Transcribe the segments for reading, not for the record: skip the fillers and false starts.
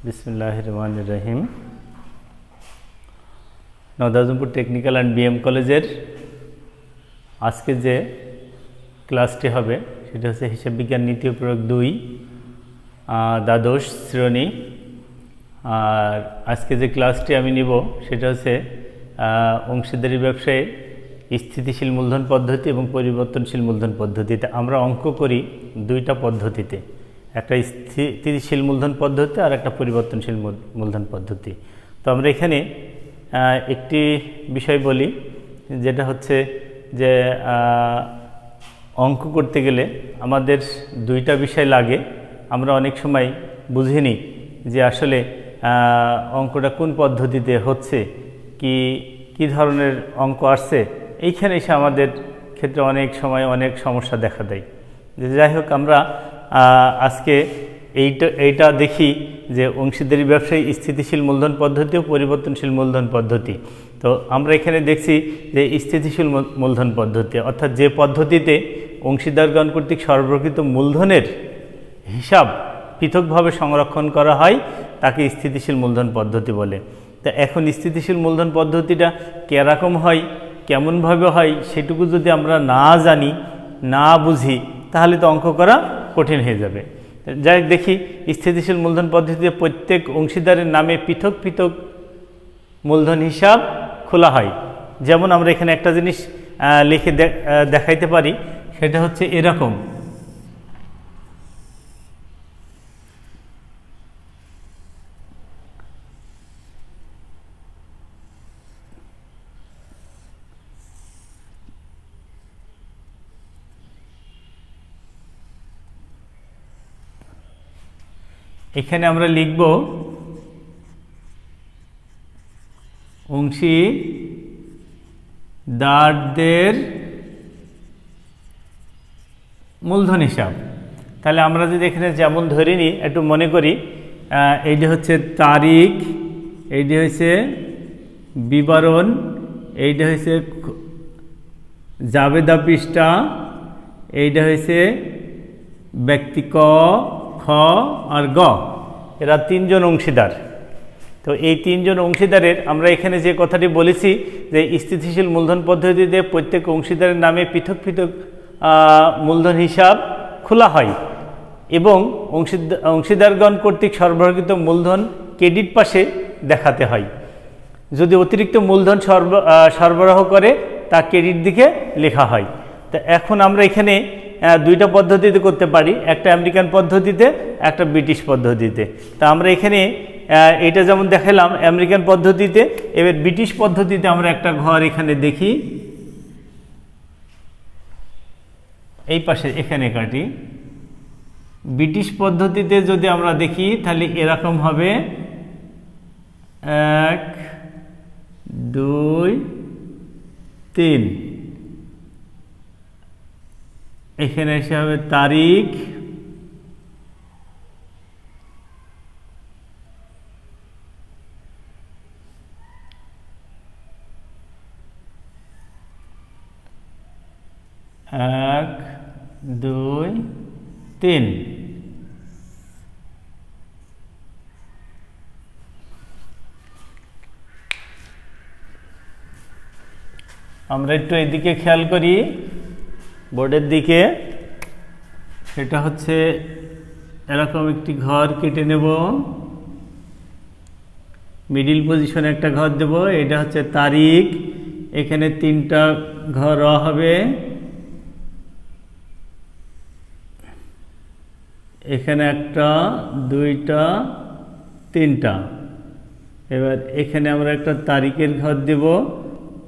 বিসমিল্লাহির রহমানির রহিম। নওদাজমপুর technical and BM কলেজের আজকে যে ক্লাসটি হবে সেটা হচ্ছে হিসাব বিজ্ঞান নীতি ও প্রয়োগ 2 দ্বাদশ শ্রেণী। আর আজকে যে ক্লাসটি আমি নিব সেটা হচ্ছে অংশীদারি ব্যবসায়ে স্থিতিশীল মূলধন পদ্ধতি এবং পরিবর্তনশীল মূলধন পদ্ধতিতে। আমরা অঙ্ক করি দুইটা পদ্ধতিতে, একটা স্থিতিশীল মূলধন পদ্ধতি আর একটা পরিবর্তনশীল মূলধন পদ্ধতি। তো আমরা এখানে একটি বিষয় বলি, যেটা হচ্ছে যে অঙ্ক করতে গেলে আমাদের দুইটা বিষয় লাগে। আমরা অনেক সময় বুঝিনি যে আসলে অঙ্কটা কোন পদ্ধতিতে হচ্ছে, কি ধরনের অঙ্ক আসছে। এইখানে এসে আমাদের ক্ষেত্রে অনেক সময় অনেক সমস্যা দেখা দেয়। যাই হোক, আমরা আজকে এইটা দেখি যে অংশীদারি ব্যবসায় স্থিতিশীল মূলধন পদ্ধতি ও পরিবর্তনশীল মূলধন পদ্ধতি। তো আমরা এখানে দেখছি যে স্থিতিশীল মূলধন পদ্ধতি, অর্থাৎ যে পদ্ধতিতে অংশীদারগণ কর্তৃক সরবরাহকৃত মূলধনের হিসাব পৃথকভাবে সংরক্ষণ করা হয় তাকে স্থিতিশীল মূলধন পদ্ধতি বলে। তা এখন স্থিতিশীল মূলধন পদ্ধতিটা কীরকম হয়, কেমনভাবে হয়, সেটুকু যদি আমরা না জানি, না বুঝি, তাহলে তো অঙ্ক করা কঠিন হয়ে যাবে। যাই দেখি, স্থিতিশীল মূলধন পদ্ধতিতে প্রত্যেক অংশীদারের নামে পৃথক পৃথক মূলধন হিসাব খোলা হয়। যেমন আমরা এখানে একটা জিনিস লিখে দেখাইতে পারি, সেটা হচ্ছে এরকম। এখানে আমরা লিখব অংশীদারদের মূলধন হিসাব। তাহলে আমরা যদি এখানে যেমন ধরে নিই, একটু মনে করি, এইটা হচ্ছে তারিখ, এইটা হচ্ছে বিবরণ, এইটা হচ্ছে জাবেদা পৃষ্ঠা, এইটা হচ্ছে ব্যক্তি ক, খ আর গ। এরা তিনজন অংশীদার। তো এই তিনজন অংশীদারের আমরা এখানে যে কথাটি বলেছি যে স্থিতিশীল মূলধন পদ্ধতিতে প্রত্যেক অংশীদারের নামে পৃথক পৃথক মূলধন হিসাব খোলা হয় এবং অংশীদারগণ কর্তৃক সরবরাহকৃত মূলধন ক্রেডিট পাশে দেখাতে হয়। যদি অতিরিক্ত মূলধন সরবরাহ করে তা ক্রেডিট দিকে লেখা হয়। তো এখন আমরা এখানে দুইটা পদ্ধতিতে করতে পারি, একটা আমেরিকান পদ্ধতিতে, একটা ব্রিটিশ পদ্ধতিতে। তা আমরা এখানে এটা যেমন দেখালাম আমেরিকান পদ্ধতিতে, এবার ব্রিটিশ পদ্ধতিতে আমরা একটা ঘর এখানে দেখি, এই পাশে এখানে কাটি। ব্রিটিশ পদ্ধতিতে যদি আমরা দেখি তাহলে এরকম হবে 1 2 3। এখানে এসে হবে তারিখ, এক, 2, 3। আমরা একটু এদিকে খেয়াল করি, বোর্ডের দিকে। সেটা হচ্ছে এরকম একটি ঘর কেটে নেব, মিডিল পজিশনে একটা ঘর দেব। এটা হচ্ছে তারিখ, এখানে 3টা ঘর হবে, এখানে 1টা 2টা 3টা। এবার এখানে আমরা একটা তারিখের ঘর দেব,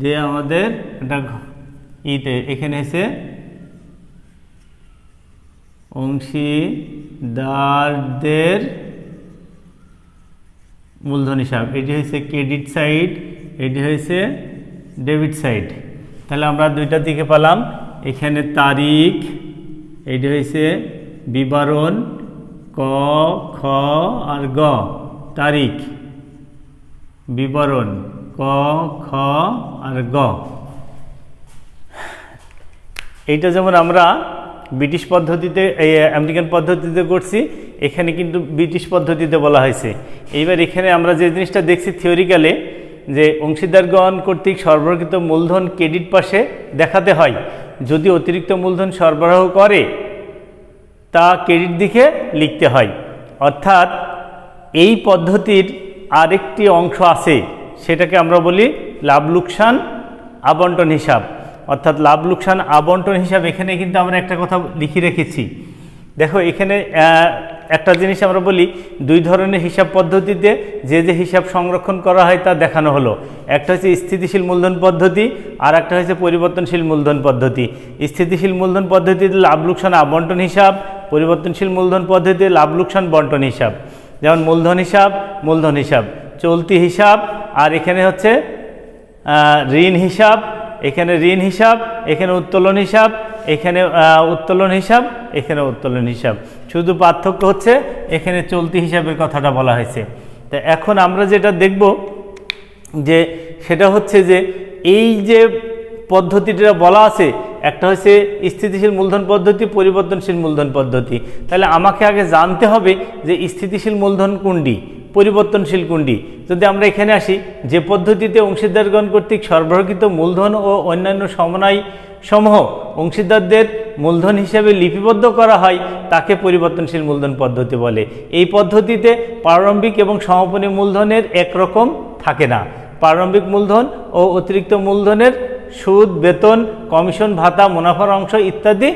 যে আমাদের একটা এখানে এসে অংশীদারদের মূলধন হিসাব। এটি হয়েছে ক্রেডিট সাইড, এটি হয়েছে ডেবিট সাইড। তাহলে আমরা দুইটা দিকে পেলাম, এখানে তারিখ, এটি হয়েছে বিবরণ ক, খ আর গ। তারিখ, বিবরণ ক, খ আর গ। এইটা যেমন আমরা ব্রিটিশ পদ্ধতিতে, এই আমেরিকান পদ্ধতিতে করছি, এখানে কিন্তু ব্রিটিশ পদ্ধতিতে বলা হয়েছে। এইবার এখানে আমরা যে জিনিসটা দেখছি থিওরিক্যালে, যে অংশীদারগণ কর্তৃক সরবরাহকৃত মূলধন ক্রেডিট পাশে দেখাতে হয়, যদি অতিরিক্ত মূলধন সরবরাহ করে তা ক্রেডিট দিকে লিখতে হয়। অর্থাৎ এই পদ্ধতির আরেকটি অংশ আছে, সেটাকে আমরা বলি লাভ লোকসান আবন্টন হিসাব। অর্থাৎ লাভ লোকসান আবন্টন হিসাব, এখানে কিন্তু আমরা একটা কথা লিখে রেখেছি। দেখো এখানে একটা জিনিস আমরা বলি, দুই ধরনের হিসাব পদ্ধতিতে যে যে হিসাব সংরক্ষণ করা হয় তা দেখানো হলো। একটা হচ্ছে স্থিতিশীল মূলধন পদ্ধতি, আর একটা হচ্ছে পরিবর্তনশীল মূলধন পদ্ধতি। স্থিতিশীল মূলধন পদ্ধতিতে লাভ লোকসান আবন্টন হিসাব, পরিবর্তনশীল মূলধন পদ্ধতিতে লাভ লোকসান বন্টন হিসাব। যেমন মূলধন হিসাব, চলতি হিসাব, আর এখানে হচ্ছে ঋণ হিসাব, এখানে ঋণ হিসাব, এখানে উত্তোলন হিসাব, এখানে উত্তোলন হিসাব, এখানে উত্তোলন হিসাব। শুধু পার্থক্য হচ্ছে এখানে চলতি হিসাবের কথাটা বলা হয়েছে। তা এখন আমরা যেটা দেখব যে সেটা হচ্ছে যে এই যে পদ্ধতিটা বলা আছে, একটা হচ্ছে স্থিতিশীল মূলধন পদ্ধতি, পরিবর্তনশীল মূলধন পদ্ধতি। তাহলে আমাকে আগে জানতে হবে যে স্থিতিশীল মূলধন কোনটি, পরিবর্তনশীল কোনটি। যদি আমরা এখানে আসি, যে পদ্ধতিতে অংশীদারগণ কর্তৃক সরবরাহকৃত মূলধন ও অন্যান্য সমন্বয় সমূহ অংশীদারদের মূলধন হিসেবে লিপিবদ্ধ করা হয় তাকে পরিবর্তনশীল মূলধন পদ্ধতি বলে। এই পদ্ধতিতে প্রারম্ভিক এবং সমাপনী মূলধনের একরকম থাকে না। প্রারম্ভিক মূলধন ও অতিরিক্ত মূলধনের সুদ, বেতন, কমিশন, ভাতা, মুনাফার অংশ ইত্যাদি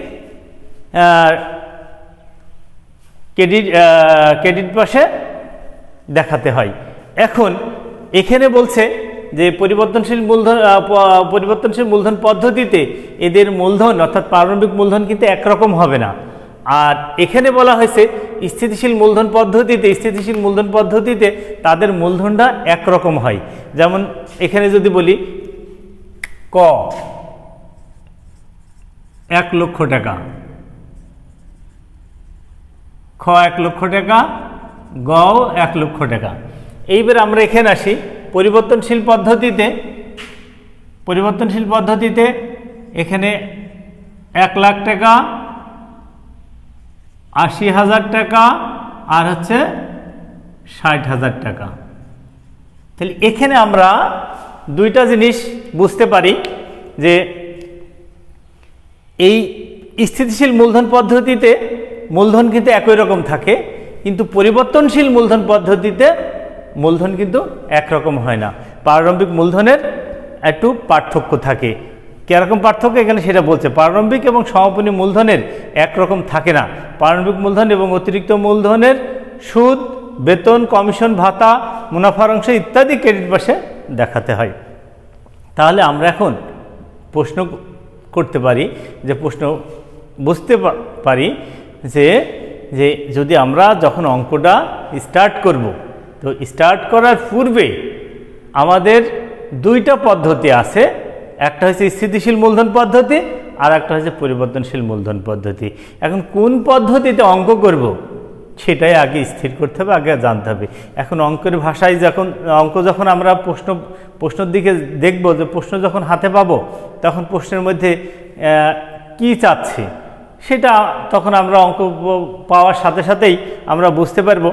ক্রেডিট পাশে দেখাতে হয়। এখন এখানে বলছে যে পরিবর্তনশীল মূলধন পদ্ধতিতে এদের মূলধন অর্থাৎ প্রারম্ভিক মূলধন কিন্তু একরকম হবে না। আর এখানে বলা হয়েছে স্থিতিশীল মূলধন পদ্ধতিতে তাদের মূলধনটা একরকম হয়। যেমন এখানে যদি বলি ক 1 লক্ষ টাকা, খ 1 লক্ষ টাকা, গ 1 লক্ষ টাকা। এইবার আমরা এখানে আসি পরিবর্তনশীল পদ্ধতিতে এখানে 1 লাখ টাকা, 80,000 টাকা, আর হচ্ছে 60,000 টাকা। তাহলে এখানে আমরা দুইটা জিনিস বুঝতে পারি যে এই স্থিতিশীল মূলধন পদ্ধতিতে মূলধন কিন্তু একই রকম থাকে, কিন্তু পরিবর্তনশীল মূলধন পদ্ধতিতে মূলধন কিন্তু একরকম হয় না। প্রারম্ভিক মূলধনের একটু পার্থক্য থাকে। কীরকম পার্থক্য এখানে সেটা বলছে, প্রারম্ভিক এবং সমাপনী মূলধনের একরকম থাকে না। প্রারম্ভিক মূলধন এবং অতিরিক্ত মূলধনের সুদ, বেতন, কমিশন, ভাতা, মুনাফার অংশ ইত্যাদি ক্রেডিট পাশে দেখাতে হয়। তাহলে আমরা এখন প্রশ্ন করতে পারি, যে প্রশ্ন বুঝতে পারি যে যদি আমরা যখন অঙ্কটা স্টার্ট করব, তো স্টার্ট করার পূর্বে আমাদের দুইটা পদ্ধতি আছে, একটা হচ্ছে স্থিতিশীল মূলধন পদ্ধতি আর একটা হচ্ছে পরিবর্তনশীল মূলধন পদ্ধতি। এখন কোন পদ্ধতিতে অঙ্ক করব সেটাই আগে স্থির করতে হবে, আগে জানতে হবে। এখন অঙ্কের ভাষায় যখন আমরা প্রশ্নের দিকে দেখব, যে প্রশ্ন যখন হাতে পাবো তখন প্রশ্নের মধ্যে কি চাচ্ছে সেটা তখন আমরা অঙ্ক পাওয়ার সাথে সাথেই আমরা বুঝতে পারবো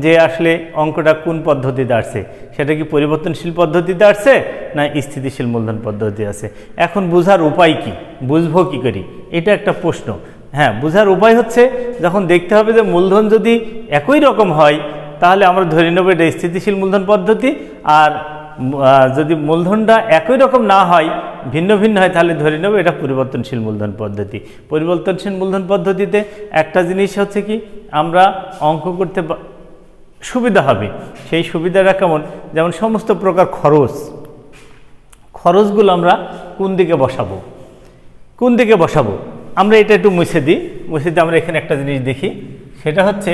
যে আসলে অঙ্কটা কোন পদ্ধতিতে আসছে, সেটা কি পরিবর্তনশীল পদ্ধতিতে আসছে না স্থিতিশীল মূলধন পদ্ধতি আছে। এখন বোঝার উপায় কি, বুঝবো কি করি, এটা একটা প্রশ্ন। হ্যাঁ, বোঝার উপায় হচ্ছে যখন দেখতে হবে যে মূলধন যদি একই রকম হয় তাহলে আমরা ধরে নেব এটা স্থিতিশীল মূলধন পদ্ধতি, আর যদি মূলধনটা একই রকম না হয়, ভিন্ন ভিন্ন হয়, তাহলে ধরে নেব এটা পরিবর্তনশীল মূলধন পদ্ধতি। পরিবর্তনশীল মূলধন পদ্ধতিতে একটা জিনিস হচ্ছে কি, আমরা অঙ্ক করতে সুবিধা হবে। সেই সুবিধাটা কেমন, যেমন সমস্ত প্রকার খরচগুলো আমরা কোন দিকে বসাবো আমরা এটা একটু মুছে দিই। আমরা এখানে একটা জিনিস দেখি, সেটা হচ্ছে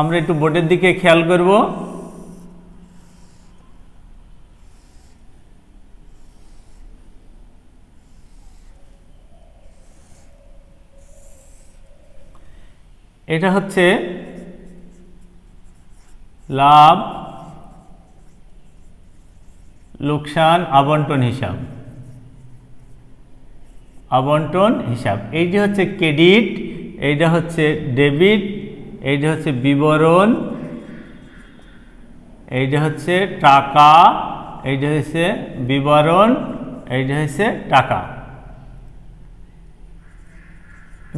আমরা একটু বোর্ডের দিকে খেয়াল করব। এটা হচ্ছে লাভ লোকসান আবন্টন হিসাব। আবন্টন হিসাব। এইটি হচ্ছে ক্রেডিট, এইটা হচ্ছে ডেবিট, এইটা হচ্ছে বিবরণ, এইটা হচ্ছে টাকা, এইটা হচ্ছে বিবরণ, এইটা হচ্ছে টাকা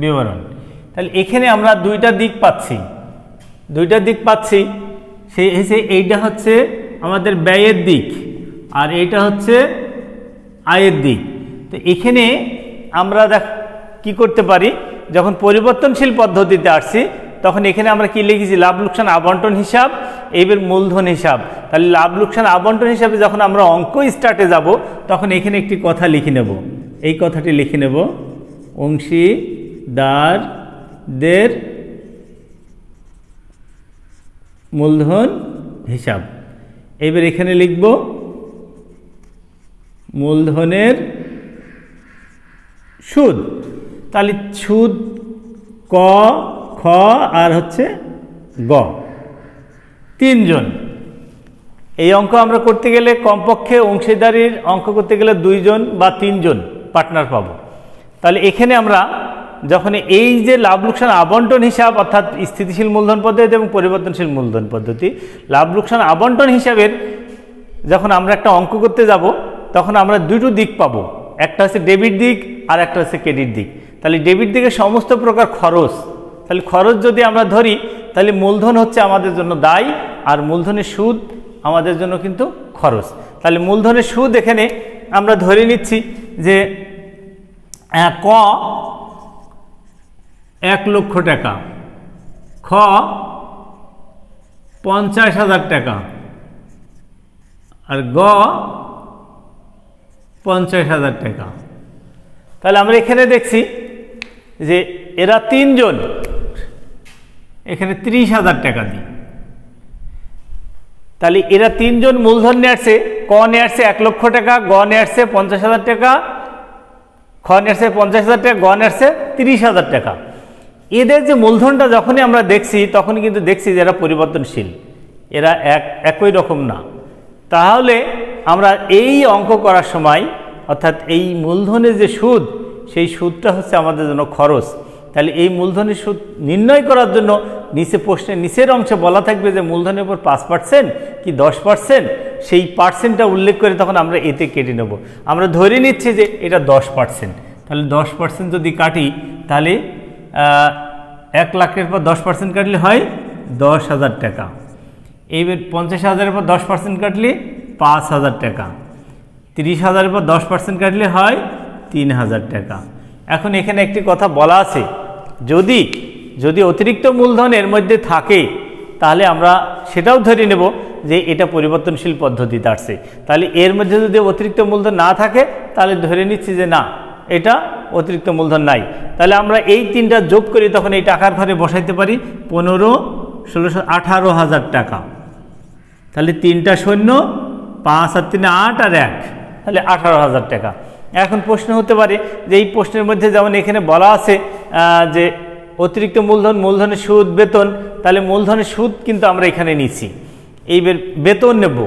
বিবরণ। তাহলে এখানে আমরা দুইটা দিক পাচ্ছি, সেই হিসেবে এইটা হচ্ছে আমাদের ব্যয়ের দিক আর এইটা হচ্ছে আয়ের দিক। তো এখানে আমরা কি করতে পারি, যখন পরিবর্তনশীল পদ্ধতিতে আসছি তখন এখানে আমরা কি লিখেছি, লাভ লোকসান আবন্টন হিসাব, এইবার মূলধন হিসাব। তাহলে লাভ লোকসান আবন্টন হিসাবে যখন আমরা অঙ্ক স্টার্টে যাব তখন এখানে একটি কথা লিখে নেব, এই কথাটি লিখে নেব, অংশীদারদের মূলধন হিসাব। এইবার এখানে লিখব মূলধনের সুদ। তাহলে সুদ ক, খ আর হচ্ছে গ, তিনজন। এই অঙ্ক আমরা করতে গেলে কমপক্ষে অংশীদারির অঙ্ক করতে গেলে 2 জন বা 3 জন পার্টনার পাবো। তাহলে এখানে আমরা যখন এই যে লাভ লোকসান আবন্টন হিসাব অর্থাৎ স্থিতিশীল মূলধন পদ্ধতি এবং পরিবর্তনশীল মূলধন পদ্ধতি, লাভ লোকসান আবন্টন হিসাবের যখন আমরা একটা অঙ্ক করতে যাব তখন আমরা দুটো দিক পাবো, একটা হচ্ছে ডেবিট দিক আর একটা হচ্ছে ক্রেডিট দিক। তাহলে ডেবিট দিকে সমস্ত প্রকার খরচ, তাহলে খরচ যদি আমরা ধরি তাহলে মূলধন হচ্ছে আমাদের জন্য দায় আর মূলধনের সুদ আমাদের জন্য কিন্তু খরচ। তাহলে মূলধনের সুদ এখানে আমরা ধরে নিচ্ছি যে ক 1 লক্ষ টাকা, খ 50,000 টাকা আর গ 50,000 টাকা। তাহলে আমরা এখানে দেখছি যে এরা 3 জন এখানে 30,000 টাকা দিই। তাহলে এরা 3 জন মূলধন নিয়ে আসছে, ক নিয়ে আসছে 1 লক্ষ টাকা, গ নিয়ে আসছে 50,000 টাকা, খ নিয়ে আসছে 50,000 টাকা, গ নিয়ে আসছে 30,000 টাকা। এদের যে মূলধনটা যখনই আমরা দেখছি তখনই কিন্তু দেখছি যে এরা পরিবর্তনশীল, এরা একই রকম না। তাহলে আমরা এই অঙ্ক করার সময় অর্থাৎ এই মূলধনের যে সুদ, সেই সুদটা হচ্ছে আমাদের জন্য খরচ। তাহলে এই মূলধনের সুদ নির্ণয় করার জন্য নিচে প্রশ্নের নিচের অংশে বলা থাকবে যে মূলধনের উপর 5% কি 10%, সেই পার্সেন্টটা উল্লেখ করে তখন আমরা এতে কেটে নেব। আমরা ধরে নিচ্ছি যে এটা 10%, তাহলে 10% যদি কাটি তাহলে 1 লাখের পর 10% কাটলে হয় 10,000 টাকা। এইবার 50,000-এর পর 10% কাটলে 5,000 টাকা, 30,000-এর পর 10% কাটলে হয় 3,000 টাকা। এখন এখানে একটি কথা বলা আছে, যদি অতিরিক্ত মূলধন এর মধ্যে থাকে তাহলে আমরা সেটাও ধরে নেব যে এটা পরিবর্তনশীল পদ্ধতিতে আসছে। তাহলে এর মধ্যে যদি অতিরিক্ত মূলধন না থাকে তাহলে ধরে নিচ্ছি যে না, এটা অতিরিক্ত মূলধন নাই। তাহলে আমরা এই 3টা যোগ করি তখন এই টাকার ঘরে বসাইতে পারি 15, 16, 18,000 টাকা। তাহলে 3টা শূন্য, 5 আর 3 8 আর 1, তাহলে 18,000 টাকা। এখন প্রশ্ন হতে পারে যে এই প্রশ্নের মধ্যে যেমন এখানে বলা আছে যে অতিরিক্ত মূলধনের সুদ, বেতন, তাহলে মূলধনের সুদ কিন্তু আমরা এখানে নিচ্ছি। এইবার বেতন নেব,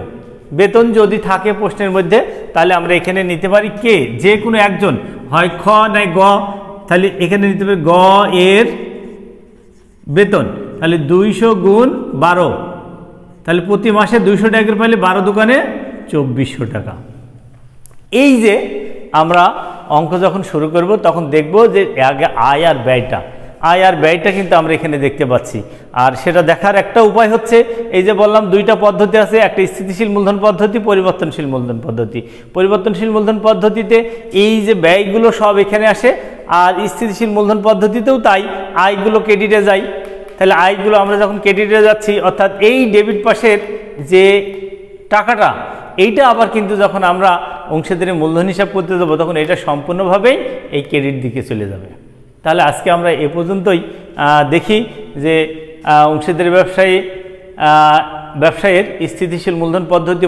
বেতন যদি থাকে প্রশ্নের মধ্যে তাহলে আমরা এখানে নিতে পারি কে, যে কোনো একজন, হয় খ নাই গ। তাহলে এখানে নিতে পারি গ এর বেতন, তাহলে 200 গুণ 12, তাহলে প্রতি মাসে 200 টাকা করে পাইলে 12 দোকানে 2400 টাকা। এই যে আমরা অঙ্ক যখন শুরু করব তখন দেখব যে আগে আয় আর ব্যয়টা কিন্তু আমরা এখানে দেখতে পাচ্ছি। আর সেটা দেখার একটা উপায় হচ্ছে এই যে বললাম 2টা পদ্ধতি আছে, একটা স্থিতিশীল মূলধন পদ্ধতি, পরিবর্তনশীল মূলধন পদ্ধতি। পরিবর্তনশীল মূলধন পদ্ধতিতে এই যে ব্যয়গুলো সব এখানে আসে, আর স্থিতিশীল মূলধন পদ্ধতিতেও তাই, আয়গুলো ক্রেডিটে যায়। তাহলে আয়গুলো আমরা যখন ক্রেডিটে যাচ্ছি অর্থাৎ এই ডেবিট পাশের যে টাকাটা, এইটা আবার কিন্তু যখন আমরা অংশীদারি মূলধন হিসাব করতে যাবো তখন এটা সম্পূর্ণভাবেই এই ক্রেডিট দিকে চলে যাবে। তাহলে আজকে আমরা এ পর্যন্তই দেখি যে অংশীদারি ব্যবসায়ের স্থিতিশীল মূলধন পদ্ধতি,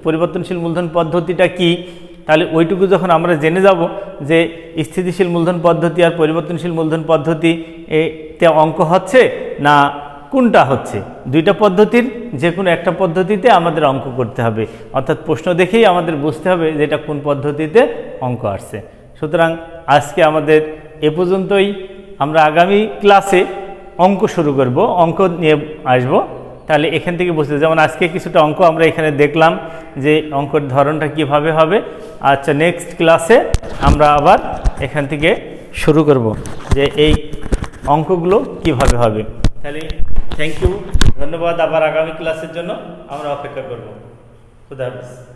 পরিবর্তনশীল মূলধন পদ্ধতিটা কি। তাহলে ওইটুকু যখন আমরা জেনে যাব যে স্থিতিশীল মূলধন পদ্ধতি আর পরিবর্তনশীল মূলধন পদ্ধতিতে অঙ্ক হচ্ছে না কোনটা হচ্ছে, 2টা পদ্ধতির যে কোনো একটা পদ্ধতিতে আমাদের অঙ্ক করতে হবে। অর্থাৎ প্রশ্ন দেখেই আমাদের বুঝতে হবে যে এটা কোন পদ্ধতিতে অঙ্ক আসছে। সুতরাং আজকে আমাদের এ পর্যন্তই। আমরা আগামী ক্লাসে অঙ্ক শুরু করব, অঙ্ক নিয়ে আসব। তাহলে এখান থেকে বুঝতে, যেমন আজকে কিছুটা অঙ্ক আমরা এখানে দেখলাম যে অঙ্কের ধরনটা কিভাবে হবে। আচ্ছা, নেক্সট ক্লাসে আমরা আবার এখান থেকে শুরু করব যে এই অঙ্কগুলো কিভাবে হবে। তাহলে থ্যাংক ইউ, ধন্যবাদ। আবার আগামী ক্লাসের জন্য আমরা অপেক্ষা করব। খুদা হাফেজ।